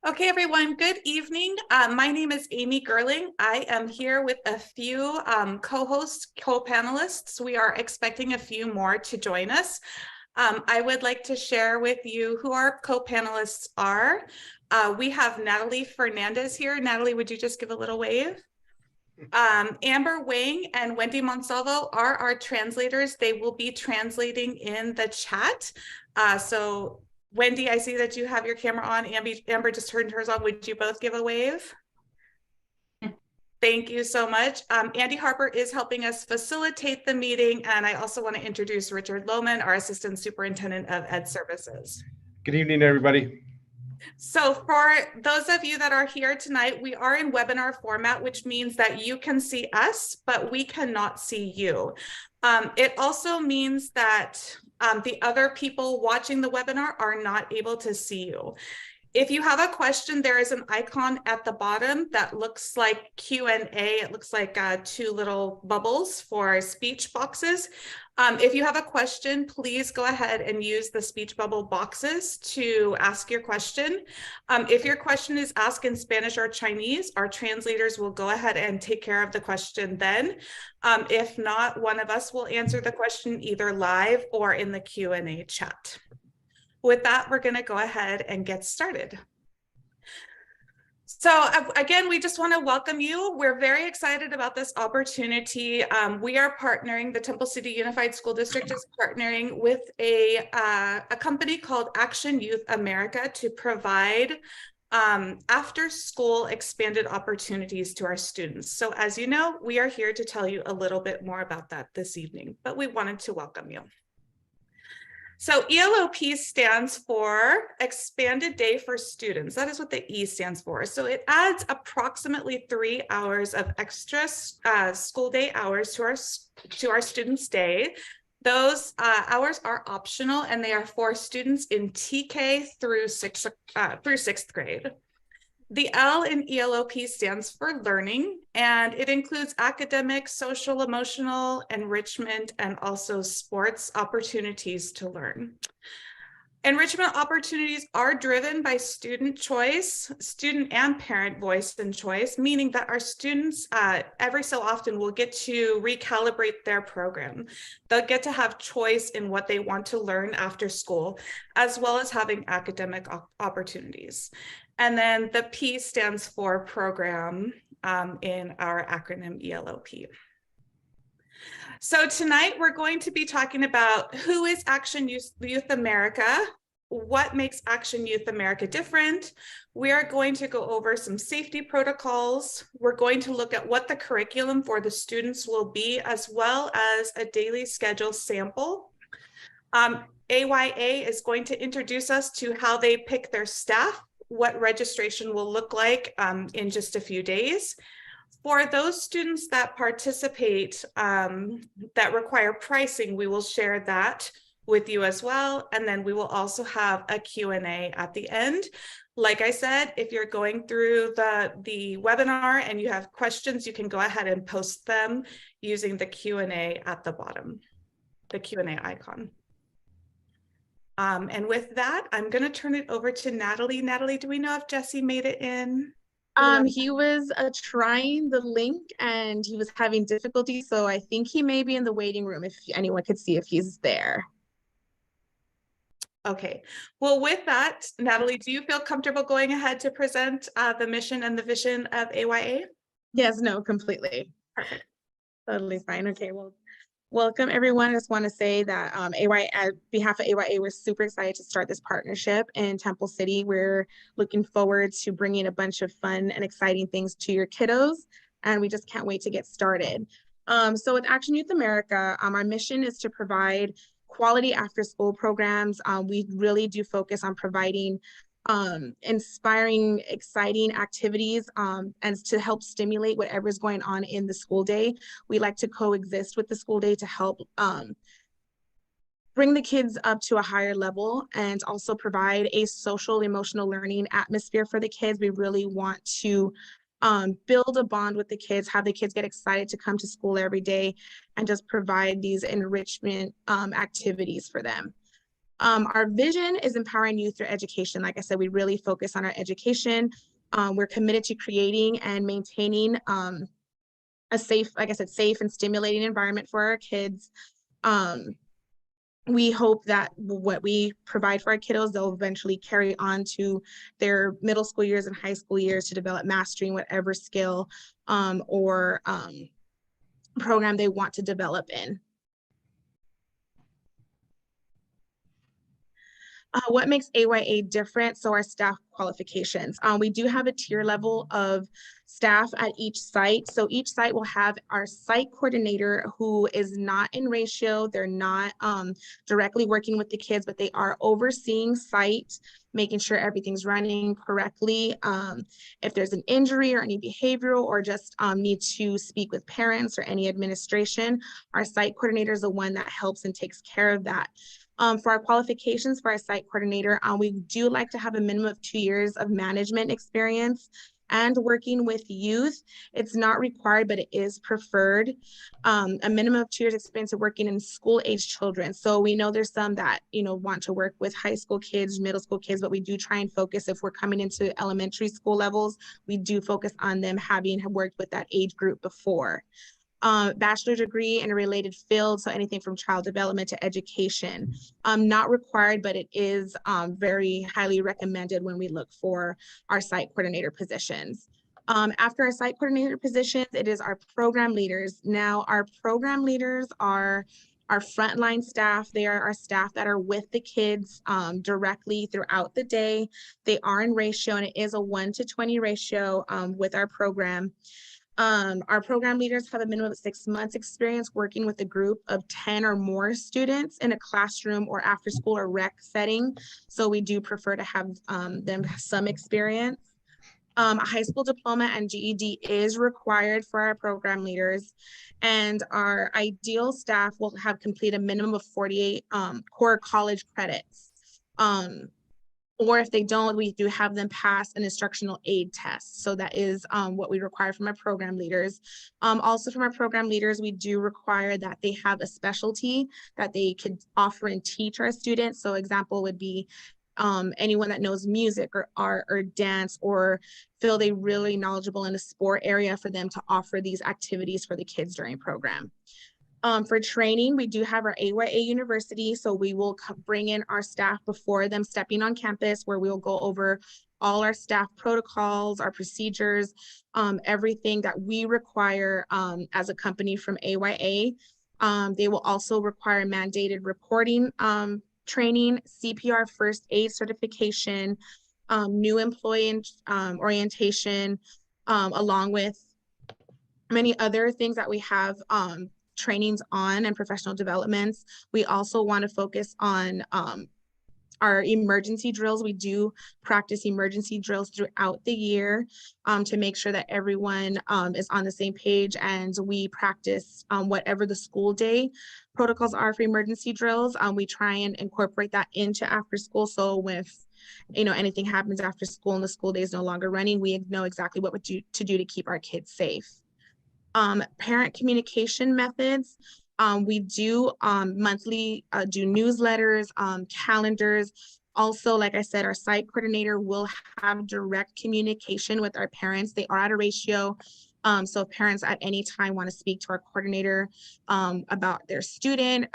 Okay, everyone, good evening. My name is Amy Gerling. I am here with a few co-hosts, co-panelists. We are expecting a few more to join us. I would like to share with you who our co-panelists are. We have Natalie Fernandez here. Natalie, would you just give a little wave? Amber Wang and Wendy Monsalvo are our translators. They will be translating in the chat. So Wendy, I see that you have your camera on. Amber just turned hers on. Would you both give a wave? Thank you so much. Andy Harper is helping us facilitate the meeting. And I also want to introduce Richard Lohman, our Assistant Superintendent of Ed Services. Good evening, everybody. So for those of you that are here tonight, we are in webinar format, which means that you can see us, but we cannot see you. It also means that the other people watching the webinar are not able to see you. If you have a question, there is an icon at the bottom that looks like Q&A. It looks like two little bubbles for speech boxes. If you have a question, please go ahead and use the speech bubble boxes to ask your question. If your question is asked in Spanish or Chinese, our translators will go ahead and take care of the question then. If not, one of us will answer the question either live or in the Q&A chat. With that, we're going to go ahead and get started. So again, we just want to welcome you. We're very excited about this opportunity. We are partnering, the Temple City Unified School District is partnering with a company called Action Youth America to provide after-school expanded opportunities to our students. So as you know, we are here to tell you a little bit more about that this evening, but we wanted to welcome you. So ELOP stands for Expanded Day for Students. That is what the E stands for. So it adds approximately 3 hours of extra school day hours to our students' day. Those hours are optional and they are for students in TK through sixth grade. The L in ELOP stands for learning, and it includes academic, social, emotional, enrichment, and also sports opportunities to learn. Enrichment opportunities are driven by student choice, student and parent voice and choice, meaning that our students every so often will get to recalibrate their program. They'll get to have choice in what they want to learn after school, as well as having academic opportunities. And then the P stands for program in our acronym ELOP. So tonight we're going to be talking about who is Action Youth America, what makes Action Youth America different. We are going to go over some safety protocols. We're going to look at what the curriculum for the students will be, as well as a daily schedule sample. AYA is going to introduce us to how they pick their staff, what registration will look like in just a few days. For those students that participate that require pricing, we will share that with you as well. And then we will also have a Q&A at the end. Like I said, if you're going through the webinar and you have questions, you can go ahead and post them using the Q&A at the bottom, the Q&A icon. And with that, I'm going to turn it over to Natalie. Natalie, do we know if Jesse made it in? He was trying the link and he was having difficulty. So I think he may be in the waiting room if anyone could see if he's there. Okay. Well, with that, Natalie, do you feel comfortable going ahead to present the mission and the vision of AYA? Yes, no, completely. Perfect. Totally fine. Okay, well, welcome everyone. I just want to say that AYA, at behalf of AYA, we're super excited to start this partnership in Temple City. We're looking forward to bringing a bunch of fun and exciting things to your kiddos, and we just can't wait to get started. So with Action Youth America, our mission is to provide quality after-school programs. We really do focus on providing inspiring, exciting activities and to help stimulate whatever's going on in the school day. We like to coexist with the school day to help bring the kids up to a higher level and also provide a social, emotional learning atmosphere for the kids. We really want to build a bond with the kids, have the kids get excited to come to school every day, and just provide these enrichment activities for them. Our vision is empowering youth through education. Like I said, we really focus on our education. We're committed to creating and maintaining a safe, like I said, safe and stimulating environment for our kids. We hope that what we provide for our kiddos, they'll eventually carry on to their middle school years and high school years to develop mastery in whatever skill or program they want to develop in. What makes AYA different? So our staff qualifications. We do have a tier level of staff at each site. So each site will have our site coordinator who is not in ratio. They're not directly working with the kids, but they are overseeing site, making sure everything's running correctly. If there's an injury or any behavioral or just need to speak with parents or any administration, our site coordinator is the one that helps and takes care of that. For our qualifications for our site coordinator, we do like to have a minimum of 2 years of management experience and working with youth. It's not required, but it is preferred. A minimum of 2 years experience of working in school age children. So we know there's some that, want to work with high school kids, middle school kids, but we do try and focus if we're coming into elementary school levels, we do focus on them having worked with that age group before. Bachelor's degree in a related field, so anything from child development to education. Not required, but it is very highly recommended when we look for our site coordinator positions. After our site coordinator positions, it is our program leaders. Now, our program leaders are our frontline staff. They are our staff that are with the kids directly throughout the day. They are in ratio, and it is a 1:20 ratio with our program. Our program leaders have a minimum of 6 months experience working with a group of 10 or more students in a classroom or after school or rec setting. So we do prefer to have them have some experience. A high school diploma and GED is required for our program leaders. And our ideal staff will have completed a minimum of 48 core college credits. Or if they don't, we do have them pass an instructional aid test. So that is what we require from our program leaders. Also from our program leaders, we do require that they have a specialty that they could offer and teach our students. So example would be anyone that knows music or art or dance or feel they really knowledgeable in a sport area for them to offer these activities for the kids during program. For training, we do have our AYA University, so we will bring in our staff before them stepping on campus, where we will go over all our staff protocols, our procedures, everything that we require as a company from AYA. They will also require mandated reporting training, CPR first aid certification, new employee orientation, along with many other things that we have trainings on and professional developments. We also want to focus on our emergency drills. We do practice emergency drills throughout the year to make sure that everyone is on the same page, and we practice whatever the school day protocols are for emergency drills. We try and incorporate that into after school. So if anything happens after school and the school day is no longer running, we know exactly what to do to keep our kids safe. Parent communication methods. We do monthly do newsletters, calendars. Also, like I said, our site coordinator will have direct communication with our parents. They are at a ratio. So if parents at any time want to speak to our coordinator about their student,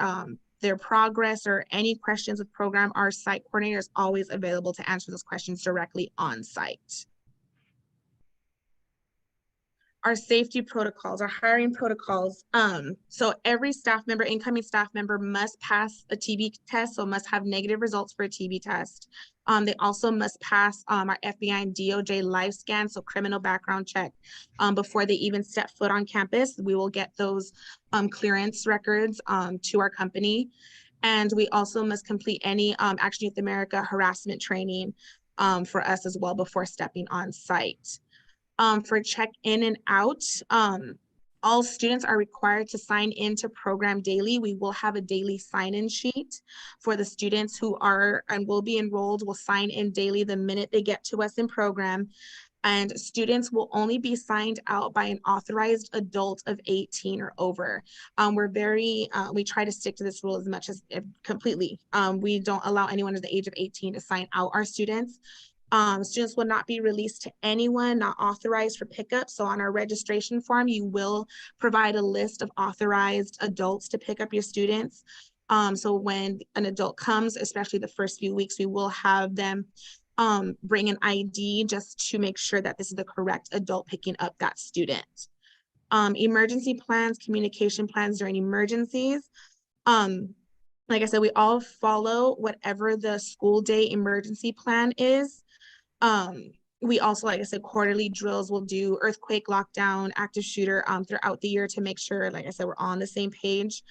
their progress, or any questions with program, our site coordinator is always available to answer those questions directly on site. Our safety protocols, our hiring protocols. So every staff member, incoming staff member, must pass a TB test, so must have negative results for a TB test. They also must pass our FBI and DOJ live scan, so criminal background check, before they even step foot on campus. We will get those clearance records to our company. And we also must complete any Action Youth America harassment training for us as well before stepping on site. For check in and out, all students are required to sign into program daily. We will have a daily sign-in sheet for the students who are and will be enrolled, will sign in daily the minute they get to us in program. and students will only be signed out by an authorized adult of 18 or over. We try to stick to this rule as much as completely. We don't allow anyone at the age of 18 to sign out our students. Students will not be released to anyone not authorized for pickup. So on our registration form, you will provide a list of authorized adults to pick up your students. So when an adult comes, especially the first few weeks, we will have them bring an ID just to make sure that this is the correct adult picking up that student. Emergency plans, communication plans during emergencies. Like I said, we all follow whatever the school day emergency plan is. We also, like I said, quarterly drills. We'll do earthquake, lockdown, active shooter throughout the year to make sure, like I said, we're all on the same page.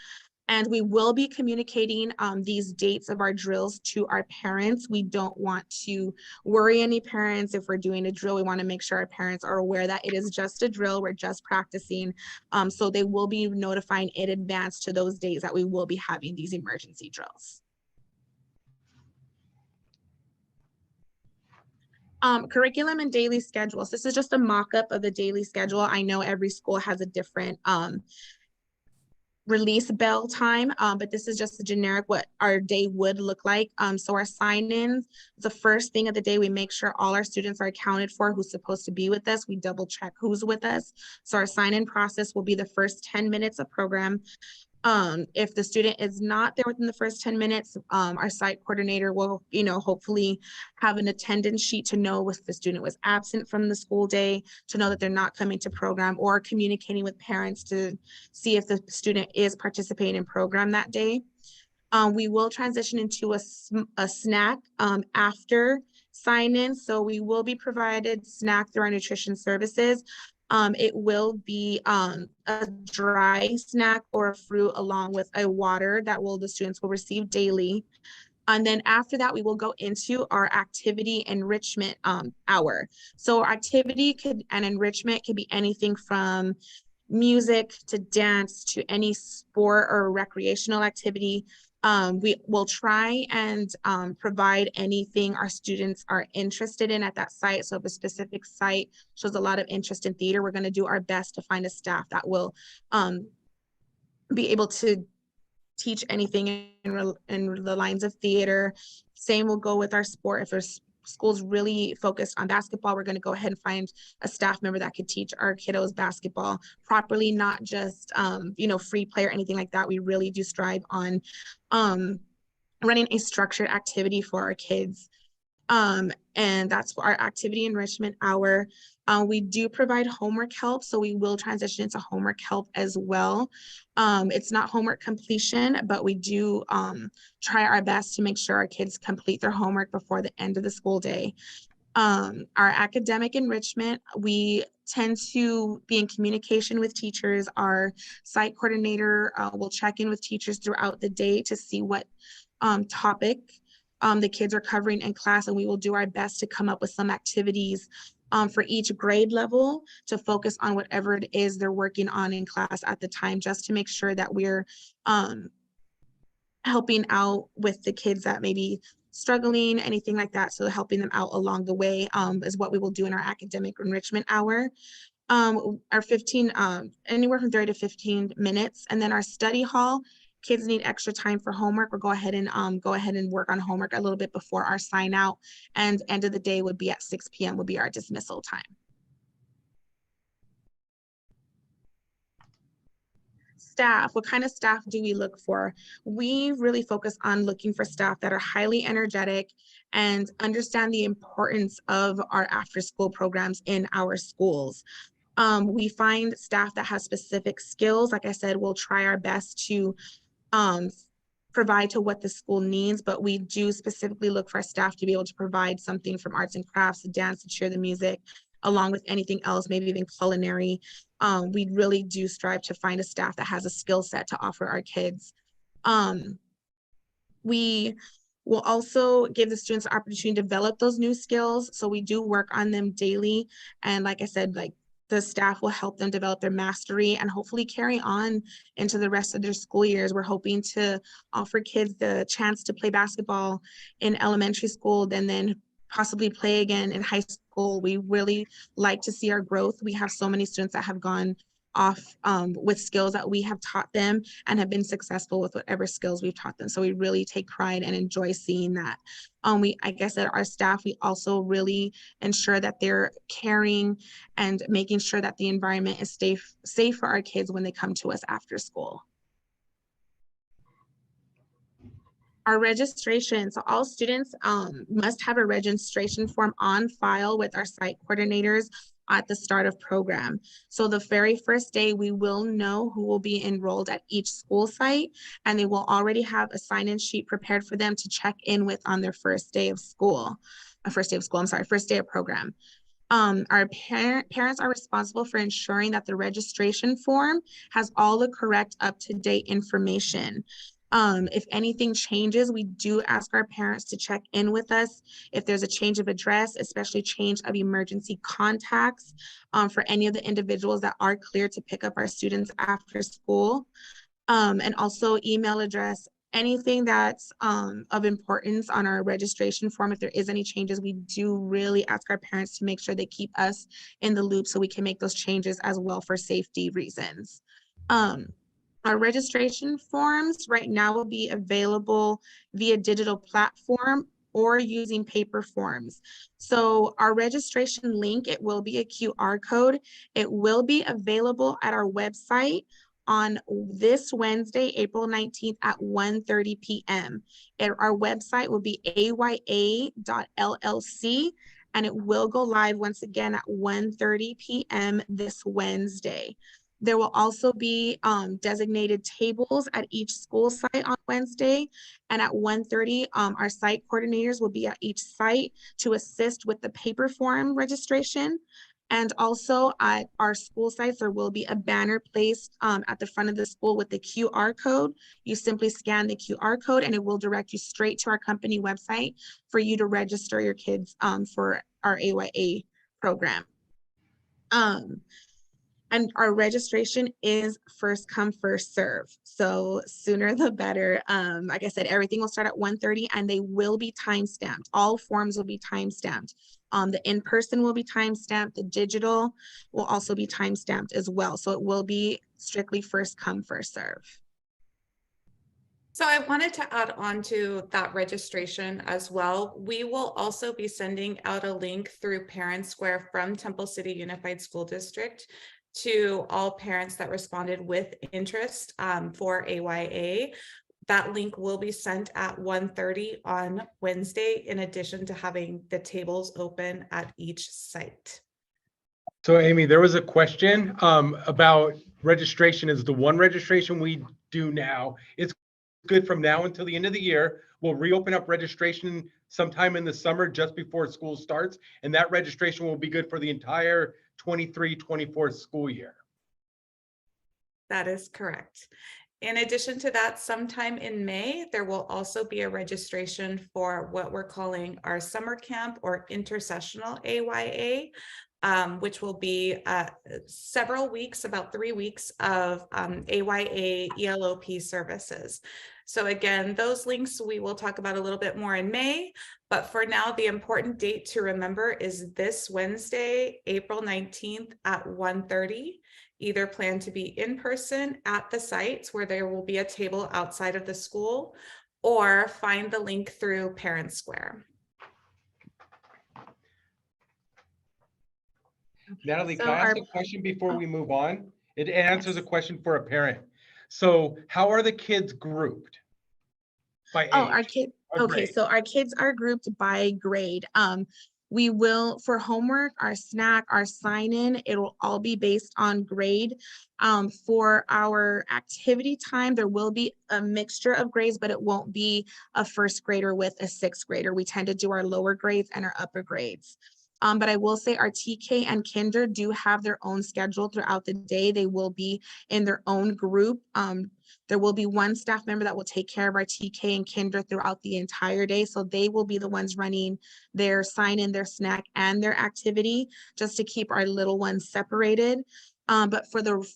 And we will be communicating these dates of our drills to our parents. We don't want to worry any parents if we're doing a drill. We want to make sure our parents are aware that it is just a drill. We're just practicing. So they will be notifying in advance to those days that we will be having these emergency drills. Curriculum and daily schedules. This is just a mock-up of the daily schedule. I know every school has a different release bell time, but this is just a generic what our day would look like. So our sign-ins, the first thing of the day, we make sure all our students are accounted for who's supposed to be with us. We double check who's with us. So our sign-in process will be the first 10 minutes of program. If the student is not there within the first 10 minutes, our site coordinator will, hopefully have an attendance sheet to know if the student was absent from the school day, to know that they're not coming to program, or communicating with parents to see if the student is participating in program that day. We will transition into a snack after sign in. So we will be provided snack through our nutrition services. It will be a dry snack or a fruit along with a water that the students will receive daily. And then after that, we will go into our activity enrichment hour. So activity and enrichment could be anything from music to dance to any sport or recreational activity. We will try and provide anything our students are interested in at that site. So if a specific site shows a lot of interest in theater, we're going to do our best to find a staff that will be able to teach anything in the lines of theater. Same will go with our sport. If there's school's really focused on basketball, we're going to go ahead and find a staff member that could teach our kiddos basketball properly, not just free play or anything like that. We really do strive on running a structured activity for our kids. And that's our activity enrichment hour. We do provide homework help, so we will transition into homework help as well. It's not homework completion, but we do try our best to make sure our kids complete their homework before the end of the school day. Our academic enrichment, we tend to be in communication with teachers. Our site coordinator will check in with teachers throughout the day to see what topic the kids are covering in class, and we will do our best to come up with some activities for each grade level to focus on whatever it is they're working on in class at the time, just to make sure that we're helping out with the kids that may be struggling, anything like that. So helping them out along the way is what we will do in our academic enrichment hour. Our 15, anywhere from 30 to 15 minutes. And then our study hall, kids need extra time for homework, we'll go ahead and work on homework a little bit before our sign out, and end of the day would be at 6 p.m. would be our dismissal time. Staff, what kind of staff do we look for? We really focus on looking for staff that are highly energetic and understand the importance of our after school programs in our schools. We find staff that has specific skills. Like I said, we'll try our best to provide to what the school needs, but we do specifically look for our staff to be able to provide something from arts and crafts, the dance, the cheer, the music, along with anything else, maybe even culinary. We really do strive to find a staff that has a skill set to offer our kids. We will also give the students the opportunity to develop those new skills. So we do work on them daily. And like I said, the staff will help them develop their mastery and hopefully carry on into the rest of their school years. We're hoping to offer kids the chance to play basketball in elementary school, and then possibly play again in high school. We really like to see our growth. We have so many students that have gone off with skills that we have taught them and have been successful with whatever skills we've taught them. So we really take pride and enjoy seeing that. Like I said, our staff, we also really ensure that they're caring and making sure that the environment is safe for our kids when they come to us after school. Our registration, so all students must have a registration form on file with our site coordinators at the start of program. So the very first day, we will know who will be enrolled at each school site, and they will already have a sign-in sheet prepared for them to check in with on their first day of school. First day of program. Our parents are responsible for ensuring that the registration form has all the correct up-to-date information. If anything changes, we do ask our parents to check in with us if there's a change of address, especially change of emergency contacts for any of the individuals that are clear to pick up our students after school, and also email address. Anything that's of importance on our registration form, if there is any changes, we do really ask our parents to make sure they keep us in the loop so we can make those changes as well for safety reasons. Our registration forms right now will be available via digital platform or using paper forms. So our registration link, it will be a QR code. It will be available at our website on this Wednesday, April 19th at 1:30 p.m. Our website will be aya.llc, and it will go live once again at 1:30 p.m. this Wednesday. There will also be designated tables at each school site on Wednesday. And at 1:30, our site coordinators will be at each site to assist with the paper form registration. And also at our school sites, there will be a banner placed at the front of the school with the QR code. You simply scan the QR code and it will direct you straight to our company website for you to register your kids for our AYA program. And our registration is first come, first serve. So sooner the better. Like I said, everything will start at 1:30 and they will be time-stamped. All forms will be time-stamped. The in-person will be time-stamped. The digital will also be time-stamped as well. So it will be strictly first come, first serve. So I wanted to add on to that registration as well. We will also be sending out a link through Parent Square from Temple City Unified School District to all parents that responded with interest for AYA. That link will be sent at 1:30 on Wednesday, in addition to having the tables open at each site. So Amy, there was a question about registration. Is the one registration we do now, it's good from now until the end of the year. We'll reopen up registration sometime in the summer just before school starts, and that registration will be good for the entire 23-24 school year. That is correct. In addition to that, sometime in May, there will also be a registration for what we're calling our summer camp or intersessional AYA, which will be several weeks, about 3 weeks of AYA ELOP services. So again, those links we will talk about a little bit more in May, but for now, the important date to remember is this Wednesday, April 19th at 1:30. Either plan to be in person at the sites where there will be a table outside of the school, or find the link through Parent Square. Natalie, So can I ask a question before we move on? It answers a question for a parent. So how are the kids grouped? By age? Our kids. Okay, so our kids are grouped by grade. We will, for homework, our snack, our sign-in, it will all be based on grade. For our activity time, there will be a mixture of grades, but it won't be a first grader with a sixth grader. We tend to do our lower grades and our upper grades. But I will say our TK and kinder do have their own schedule throughout the day. They will be in their own group. There will be one staff member that will take care of our TK and kinder throughout the entire day. So they will be the ones running their sign-in, their snack, and their activity, just to keep our little ones separated. But for the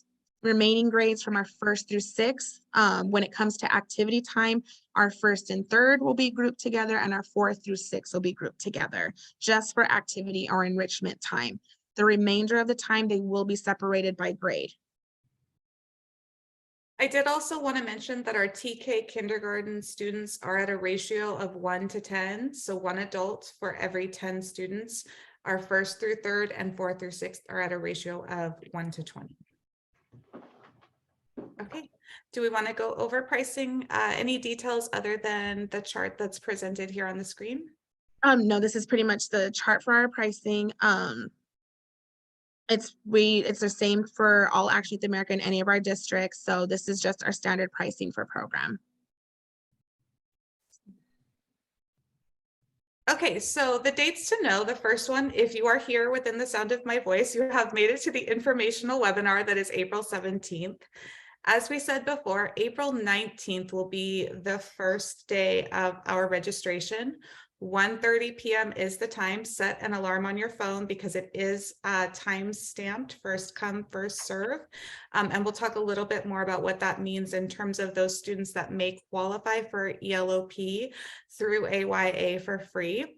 remaining grades from our 1st through 6th. When it comes to activity time, our 1st and 3rd will be grouped together and our 4th through 6th will be grouped together just for activity or enrichment time. The remainder of the time, they will be separated by grade. I did also want to mention that our TK kindergarten students are at a ratio of 1 to 10. So 1 adult for every 10 students. Our 1st through 3rd and 4th through 6th are at a ratio of 1 to 20. Okay, do we want to go over pricing? Any details other than the chart that's presented here on the screen? No, this is pretty much the chart for our pricing. It's the same for all Action Youth America in any of our districts. So this is just our standard pricing for program. Okay, so the dates to know, the first one, if you are here within the sound of my voice, you have made it to the informational webinar that is April 17th. As we said before, April 19th will be the first day of our registration. 1:30 p.m. is the time. Set an alarm on your phone because it is time stamped, first come, first serve. And we'll talk a little bit more about what that means in terms of those students that may qualify for ELOP through AYA for free.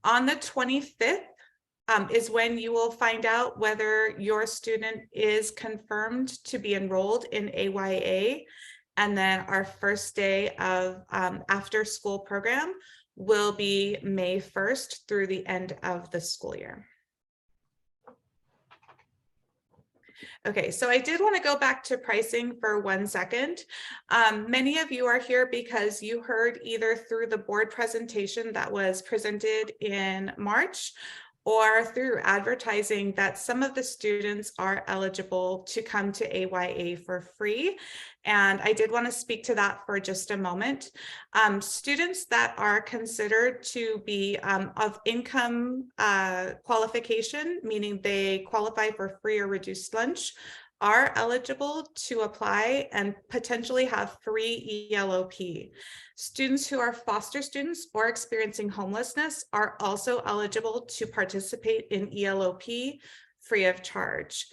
On the 25th, is when you will find out whether your student is confirmed to be enrolled in AYA. And then our first day of after school program will be May 1st through the end of the school year. Okay, so I did want to go back to pricing for 1 second. Many of you are here because you heard either through the board presentation that was presented in March or through advertising that some of the students are eligible to come to AYA for free. And I did want to speak to that for just a moment. Students that are considered to be of income qualification, meaning they qualify for free or reduced lunch, are eligible to apply and potentially have free ELOP. Students who are foster students or experiencing homelessness are also eligible to participate in ELOP free of charge.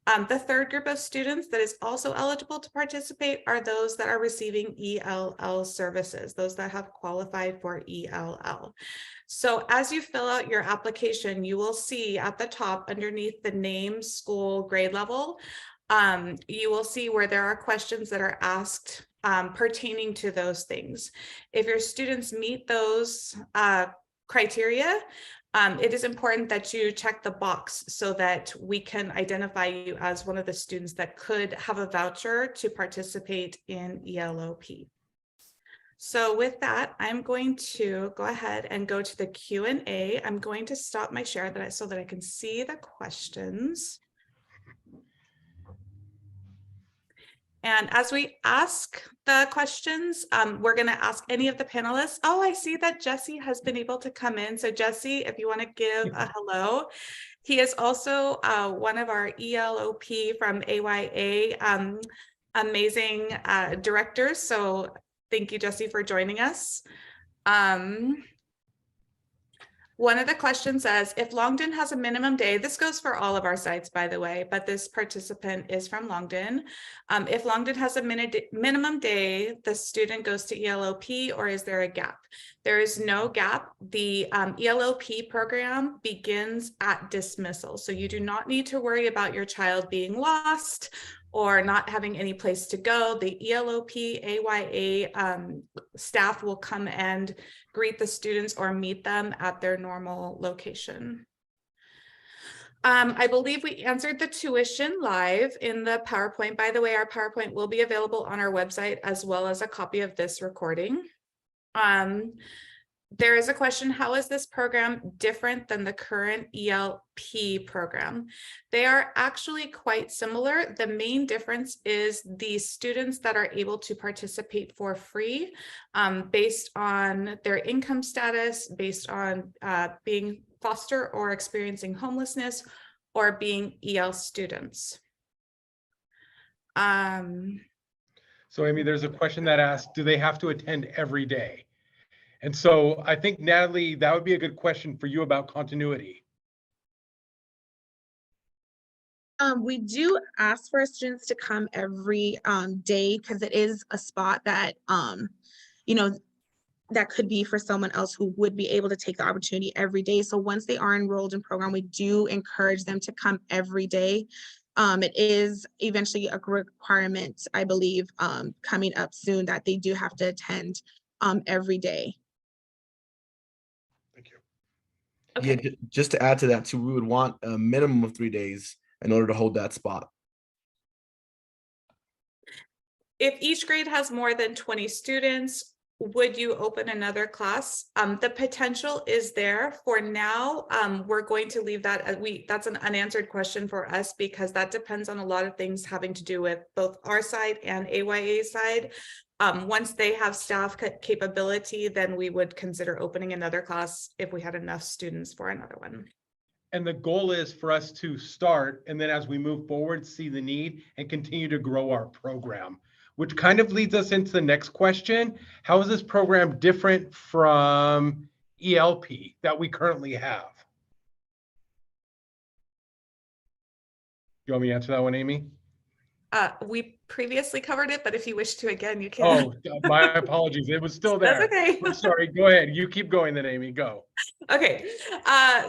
The third group of students that is also eligible to participate are those that are receiving ELL services, those that have qualified for ELL. So as you fill out your application, you will see at the top underneath the name, school, grade level, you will see where there are questions that are asked pertaining to those things. If your students meet those criteria, it is important that you check the box so that we can identify you as one of the students that could have a voucher to participate in ELOP. So with that, I'm going to go ahead and go to the Q&A. I'm going to stop my share so that I can see the questions. And as we ask the questions, we're going to ask any of the panelists. Oh, I see that Jesse has been able to come in. So Jesse, if you want to give a hello. He is also one of our ELOP from AYA amazing directors. So thank you, Jesse, for joining us. One of the questions says, if Longden has a minimum day, this goes for all of our sites, by the way, but this participant is from Longden. If Longden has a minimum day, the student goes to ELOP, or is there a gap? There is no gap. The ELOP program begins at dismissal. So you do not need to worry about your child being lost or not having any place to go. The ELOP AYA staff will come and greet the students or meet them at their normal location. I believe we answered the tuition live in the PowerPoint. By the way, our PowerPoint will be available on our website as well as a copy of this recording. There is a question, how is this program different than the current ELP program? They are actually quite similar. The main difference is the students that are able to participate for free based on their income status, based on being foster or experiencing homelessness, or being EL students. So Amy, there's a question that asks, do they have to attend every day? And so I think, Natalie, that would be a good question for you about continuity. We do ask for our students to come every day because it is a spot that you know, that could be for someone else who would be able to take the opportunity every day. So once they are enrolled in program, we do encourage them to come every day. It is eventually a requirement, I believe, coming up soon that they do have to attend every day. Thank you. Yeah, Okay. just to add to that too, we would want a minimum of 3 days in order to hold that spot. If each grade has more than 20 students, would you open another class? The potential is there. For now, we're going to leave that that's an unanswered question for us because that depends on a lot of things having to do with both our side and AYA side. Once they have staff capability, then we would consider opening another class if we had enough students for another one. And the goal is for us to start, and then as we move forward, see the need and continue to grow our program, which kind of leads us into the next question. How is this program different from ELP that we currently have? You want me to answer that one, Amy? We previously covered it, but if you wish to again, you can. Oh, my apologies. It was still there. That's okay. I'm sorry. Go ahead. You keep going then, Amy. Go. Okay,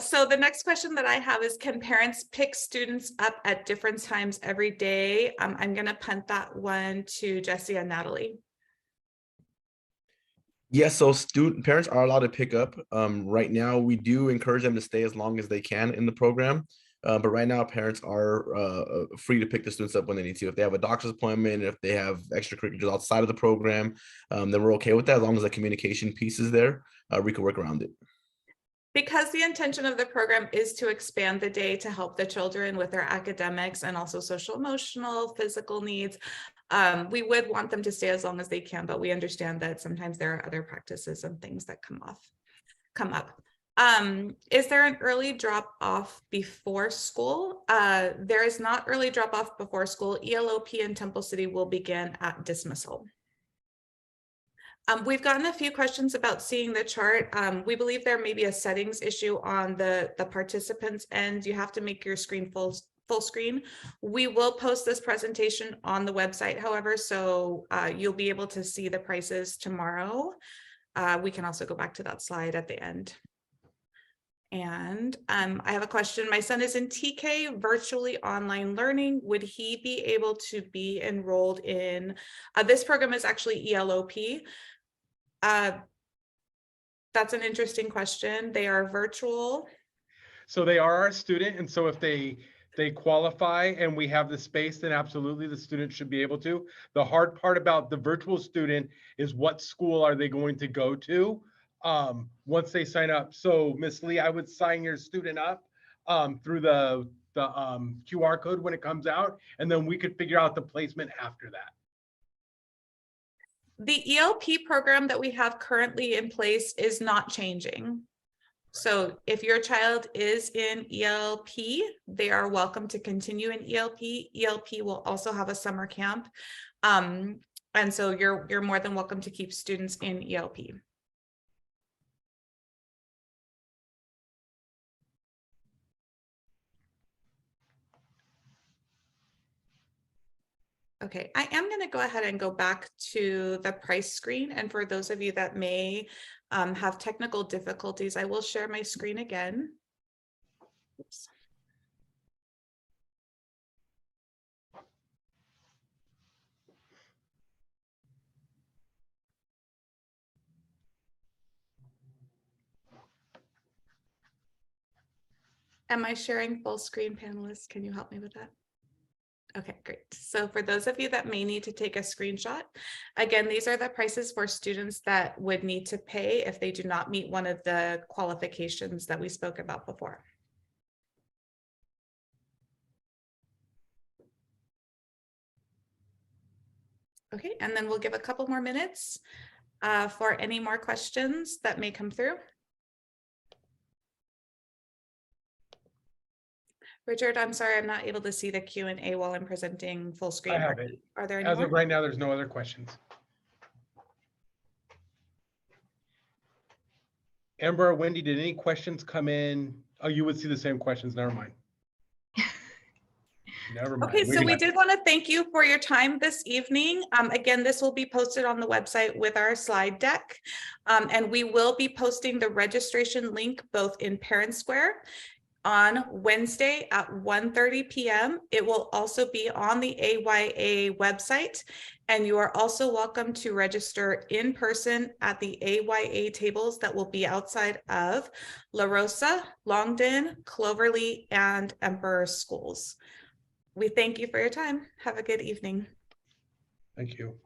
so the next question that I have is, can parents pick students up at different times every day? I'm gonna punt that one to Jesse and Natalie. Yes, so parents are allowed to pick up. Right now, we do encourage them to stay as long as they can in the program. But right now, parents are free to pick the students up when they need to. If they have a doctor's appointment, if they have extracurriculars outside of the program, then we're okay with that. As long as the communication piece is there, we can work around it. Because the intention of the program is to expand the day to help the children with their academics and also social, emotional, physical needs, we would want them to stay as long as they can, but we understand that sometimes there are other practices and things that come up. Is there an early drop off before school? There is not early drop off before school. ELOP in Temple City will begin at dismissal. We've gotten a few questions about seeing the chart. We believe there may be a settings issue on the participants end. You have to make your screen full screen. We will post this presentation on the website, however, so you'll be able to see the prices tomorrow. We can also go back to that slide at the end. And I have a question. My son is in TK, virtually online learning. Would he be able to be enrolled in, this program is actually ELOP. That's an interesting question. They are virtual. So they are our student. And so if they qualify and we have the space, then absolutely the student should be able to. The hard part about the virtual student is what school are they going to go to once they sign up. So Miss Lee, I would sign your student up through the QR code when it comes out, and then we could figure out the placement after that. The ELP program that we have currently in place is not changing. So if your child is in ELP, they are welcome to continue in ELP. ELP will also have a summer camp. And so you're more than welcome to keep students in ELP. Okay, I am going to go ahead and go back to the price screen. And for those of you that may have technical difficulties, I will share my screen again. Oops. Am I sharing full screen, panelists? Can you help me with that? Okay, great. So for those of you that may need to take a screenshot, again, these are the prices for students that would need to pay if they do not meet one of the qualifications that we spoke about before. Okay, and then we'll give a couple more minutes for any more questions that may come through. Richard, I'm sorry, I'm not able to see the Q&A while I'm presenting full screen. I have it. Are there any As more? of right now, there's no other questions. Amber or Wendy, did any questions come in? Oh, you would see the same questions. Never mind. Never mind. Okay, so we got- did want to thank you for your time this evening. Again, this will be posted on the website with our slide deck. And we will be posting the registration link both in Parent Square on Wednesday at 1:30 p.m. It will also be on the AYA website, and you are also welcome to register in person at the AYA tables that will be outside of La Rosa, Longden, Cloverly, and Emperor schools. We thank you for your time. Have a good evening. Thank you.